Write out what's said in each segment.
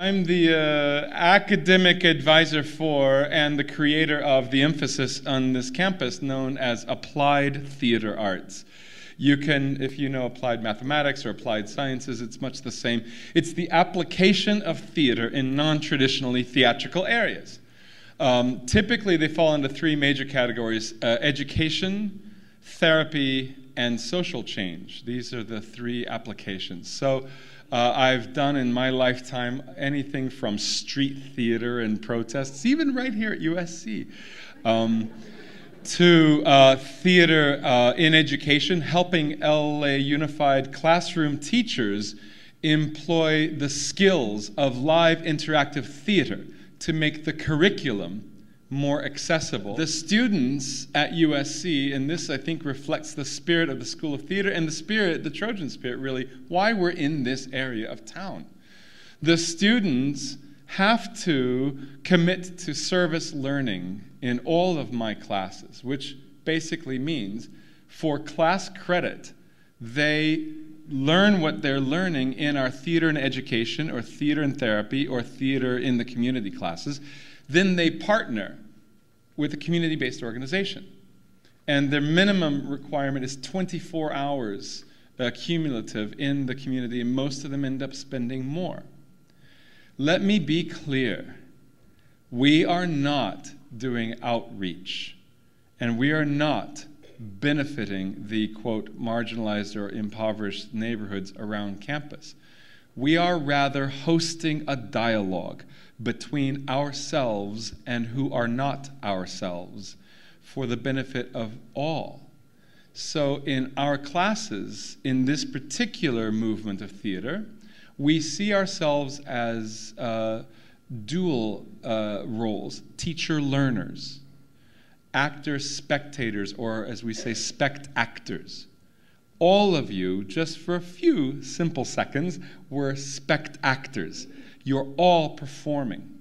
I'm the academic advisor for and the creator of the emphasis on this campus known as Applied Theater Arts. You can, if you know applied mathematics or applied sciences, it's much the same. It's the application of theater in non-traditionally theatrical areas. Typically, they fall into three major categories: education, therapy, and social change. These are the three applications. So I've done in my lifetime anything from street theater and protests, even right here at USC, to theater in education, helping LA Unified classroom teachers employ the skills of live interactive theater to make the curriculum more accessible. The students at USC, and this I think reflects the spirit of the School of Theater and the spirit, the Trojan spirit really, why we're in this area of town. The students have to commit to service learning in all of my classes, which basically means for class credit, they learn what they're learning in our theater and education or theater and therapy or theater in the community classes. Then they partner with a community-based organization. And their minimum requirement is 24 hours cumulative in the community, and most of them end up spending more. Let me be clear. We are not doing outreach, and we are not benefiting the, quote, marginalized or impoverished neighborhoods around campus. We are rather hosting a dialogue between ourselves and who are not ourselves for the benefit of all. So in our classes, in this particular movement of theater, we see ourselves as dual roles: teacher-learners, actors-spectators, or as we say, spect-actors. All of you, just for a few simple seconds, were spect-actors. You're all performing.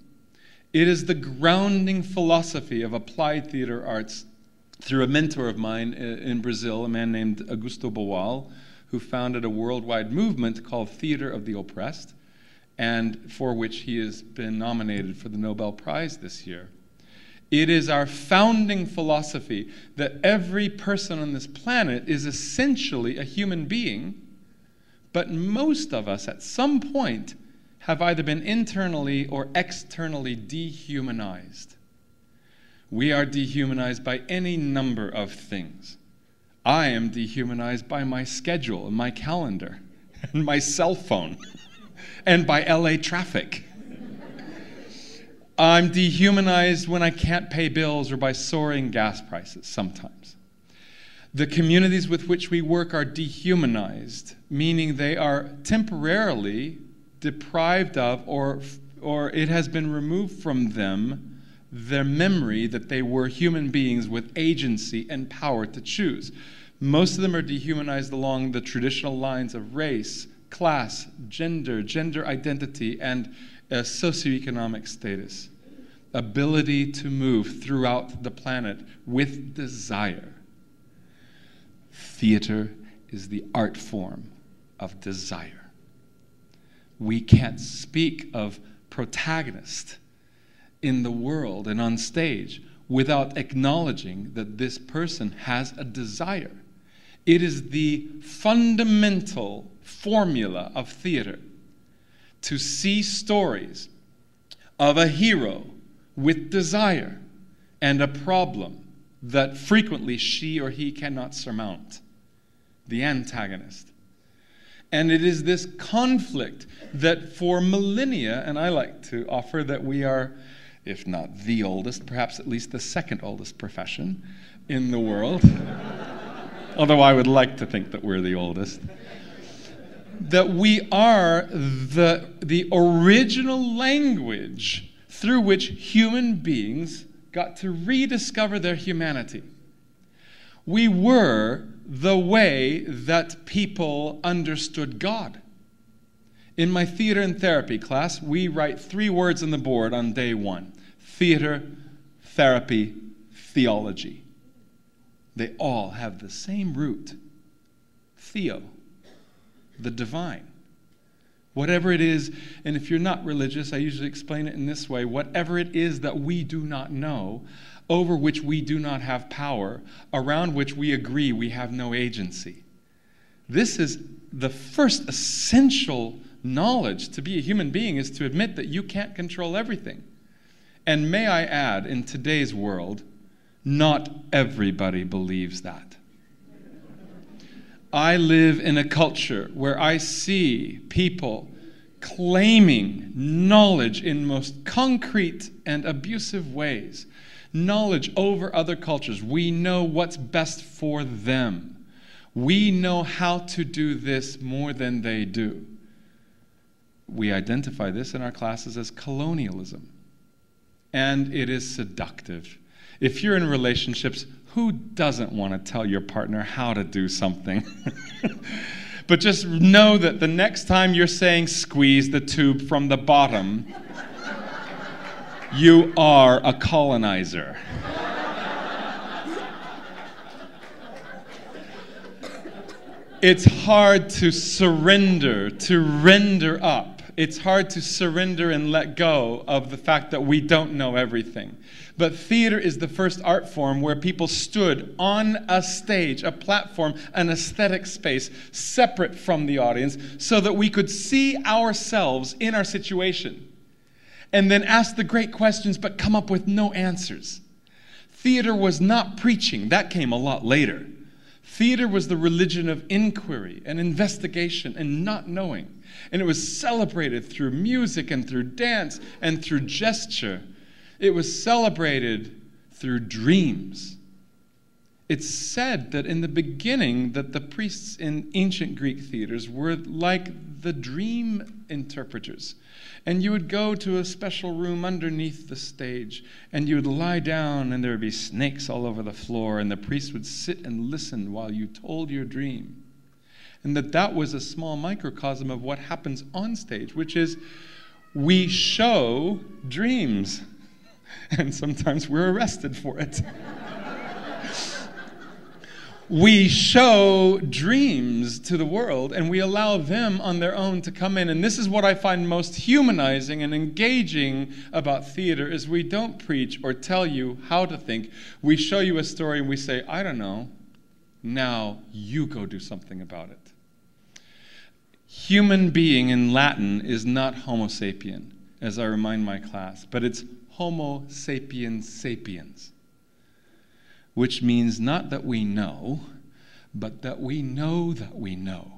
It is the grounding philosophy of applied theater arts through a mentor of mine in Brazil, a man named Boal, who founded a worldwide movement called Theater of the Oppressed, and for which he has been nominated for the Nobel Prize this year. It is our founding philosophy that every person on this planet is essentially a human being, but most of us at some point have either been internally or externally dehumanized. We are dehumanized by any number of things. I am dehumanized by my schedule and my calendar and my cell phone and by LA traffic. I'm dehumanized when I can't pay bills or by soaring gas prices sometimes. The communities with which we work are dehumanized, meaning they are temporarily deprived of, or it has been removed from them, their memory that they were human beings with agency and power to choose. Most of them are dehumanized along the traditional lines of race, class, gender identity, and socioeconomic status. Ability to move throughout the planet with desire. Theater is the art form of desire. We can't speak of protagonist in the world and on stage without acknowledging that this person has a desire. It is the fundamental formula of theater to see stories of a hero with desire and a problem that frequently she or he cannot surmount, the antagonist. And it is this conflict that for millennia, and I like to offer that we are, if not the oldest, perhaps at least the second oldest profession in the world, although I would like to think that we're the oldest, that we are the original language through which human beings got to rediscover their humanity. We were the way that people understood God. In my theater and therapy class, we write 3 words on the board on day 1. Theater, therapy, theology. They all have the same root, theo, the divine. Whatever it is, and if you're not religious, I usually explain it in this way, whatever it is that we do not know, over which we do not have power, around which we agree we have no agency. This is the first essential knowledge to be a human being, is to admit that you can't control everything. And may I add, in today's world, not everybody believes that. I live in a culture where I see people claiming knowledge in most concrete and abusive ways. Knowledge over other cultures. We know what's best for them. We know how to do this more than they do. We identify this in our classes as colonialism. And it is seductive. If you're in relationships, who doesn't want to tell your partner how to do something? But just know that the next time you're saying squeeze the tube from the bottom, you are a colonizer. It's hard to surrender, to render up. It's hard to surrender and let go of the fact that we don't know everything. But theater is the first art form where people stood on a stage, a platform, an aesthetic space, separate from the audience, so that we could see ourselves in our situation. And then ask the great questions, but come up with no answers. Theater was not preaching. That came a lot later. Theater was the religion of inquiry and investigation and not knowing. And it was celebrated through music and through dance and through gesture. It was celebrated through dreams. It's said that in the beginning that the priests in ancient Greek theaters were like the dream interpreters. And you would go to a special room underneath the stage, and you would lie down, and there would be snakes all over the floor, and the priest would sit and listen while you told your dream. And that was a small microcosm of what happens on stage, which is we show dreams. And sometimes we're arrested for it. We show dreams to the world, and we allow them on their own to come in. And this is what I find most humanizing and engaging about theater, is we don't preach or tell you how to think. We show you a story and we say, I don't know. Now you go do something about it. Human being in Latin is not Homo sapien, as I remind my class, but it's Homo Sapiens Sapiens, which means not that we know, but that we know that we know.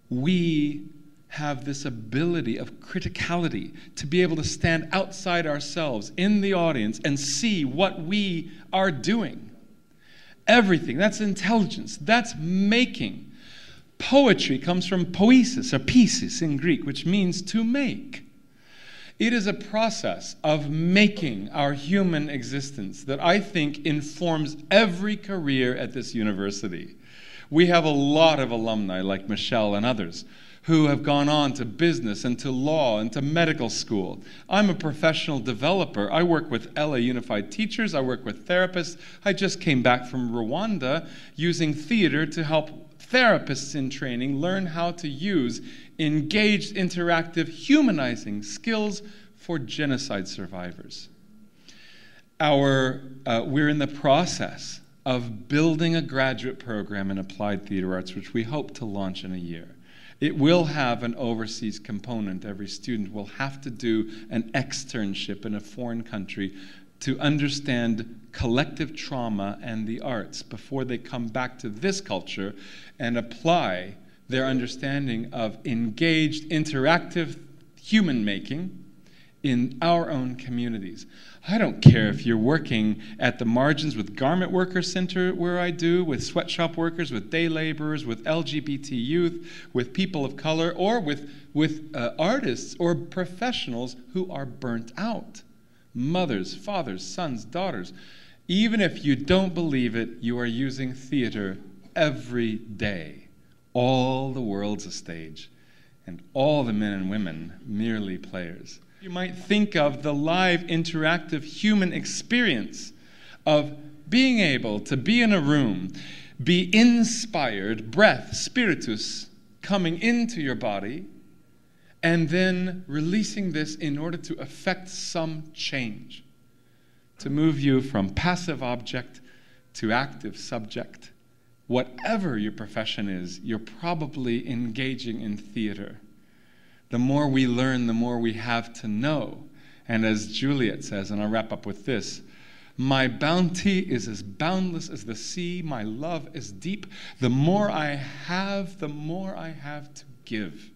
We have this ability of criticality to be able to stand outside ourselves in the audience and see what we are doing. Everything, that's intelligence, that's making. Poetry comes from poiesis, or piesis in Greek, which means to make. It is a process of making our human existence that I think informs every career at this university. We have a lot of alumni like Michelle and others who have gone on to business and to law and to medical school. I'm a professional developer. I work with LA Unified teachers. I work with therapists. I just came back from Rwanda using theater to help therapists in training learn how to use engaged, interactive, humanizing skills for genocide survivors. We're in the process of building a graduate program in applied theater arts, which we hope to launch in a year. It will have an overseas component. Every student will have to do an externship in a foreign country to understand collective trauma and the arts before they come back to this culture and apply their understanding of engaged, interactive human making in our own communities. I don't care if you're working at the margins with Garment Worker Center, where I do, with sweatshop workers, with day laborers, with LGBT youth, with people of color, or with artists or professionals who are burnt out. Mothers, fathers, sons, daughters. Even if you don't believe it, you are using theater every day. All the world's a stage, and all the men and women merely players. You might think of the live, interactive human experience of being able to be in a room, be inspired, breath, spiritus, coming into your body and then releasing this in order to effect some change, to move you from passive object to active subject. Whatever your profession is, you're probably engaging in theater. The more we learn, the more we have to know. And as Juliet says, and I'll wrap up with this, my bounty is as boundless as the sea, my love is deep. The more I have to give.